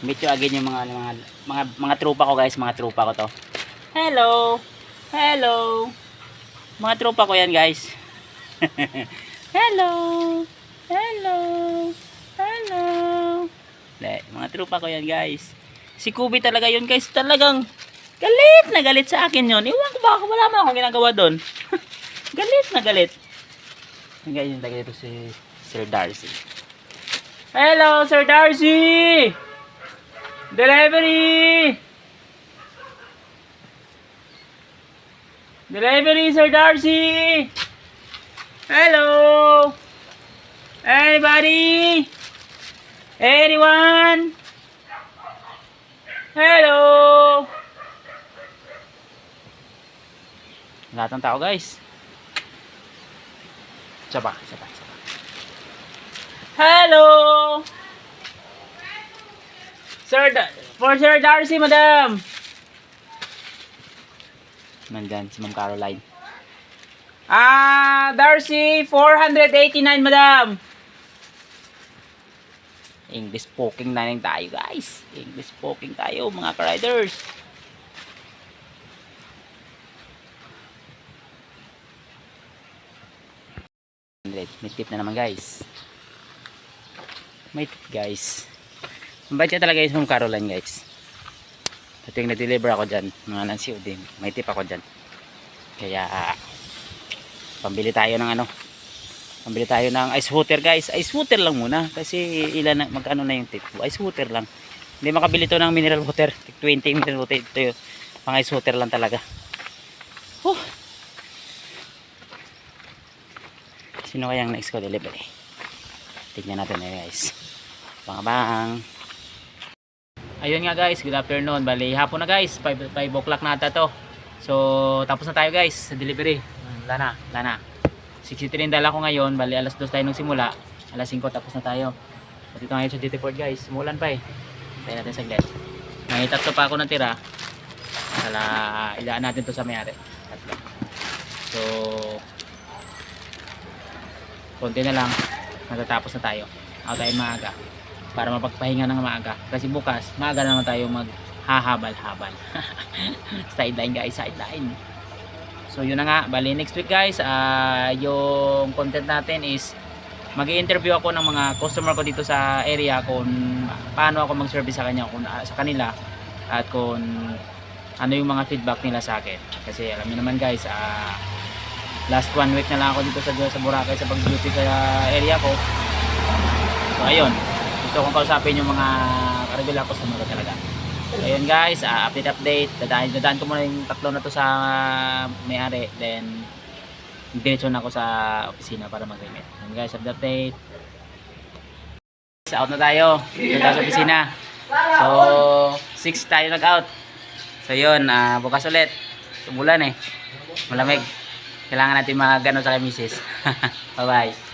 Meet you again yung mga tropa ko guys, mga tropa ko to. Hello. Hello. Mga tropa ko yan guys. Hello. Hello. Hello. Mga tropa ko yan guys. Si Kubi talaga yun guys, talagang galit na galit sa akin yun. Iwan ko baka wala man akong ginagawa doon. Galit na galit. Guys, yung tagay ito si Sir Darcy. Hello Sir Darcy. Delivery! Delivery, Sir Darcy! Hello! Anybody? Anyone? Hello! Lahat ng tao, guys. Saba. Hello! For Sir Darcy, madam. Nandyan si Ma'am Caroline. Darcy, 489, madam. English poking na lang tayo, guys. English poking tayo, mga ka-riders. May tip na naman, guys. May tip, guys. Mabait siya talaga yung Ma'am Caroline guys. Ito yung na-deliver ako dyan. Mga nansiw din. May tip ako dyan. Kaya pambili tayo ng pambili tayo ng ice water guys. Ice water lang muna. Kasi magkano na yung tip. Ice water lang. Hindi makabili to ng mineral water. 20 mineral water. Ito yung pang ice water lang talaga. Sino kayang next ko delivery? Tignan natin na guys. Bang. Ayun nga guys, good afternoon. Bali hapon na guys, 5 o'clock na ata to. So tapos na tayo guys sa delivery. Lana 63 yung dala ko ngayon. Bali alas 2 tayo nung simula, alas 5 tapos na tayo. At ito ngayon sa GT Ford guys, umulan pa eh. Tayo natin saglit. May tatlo pa ako natira. Ilaan natin to sa may-ari. So konti na lang, matatapos na tayo. Ako tayo maaga para mapagpahinga ng maaga kasi bukas maaga naman tayo maghahabal-habal. Sideline guys, sideline. So yun na nga, bali next week guys, yung content natin is mag-i-interview ako ng mga customer ko dito sa area kung paano ako mag-service sa kanila at kung ano yung mga feedback nila sa akin. Kasi alam niyo naman guys, last 1 week na lang ako dito sa Boracay sa pag-duty sa area ko. So ayun, gusto kong kausapin yung mga regular customer ko talaga. So ayun guys, update. Dadaan ko muna yung tatlo na to sa may-ari. Then diretso na ako sa opisina para mag-remit. Ayun guys, update. Out na tayo. Dito sa opisina. So 6 tayo nag-out. So yun, bukas ulit. Tumulan eh. Malamig. Kailangan natin mag-gano sa kay misis. Bye bye.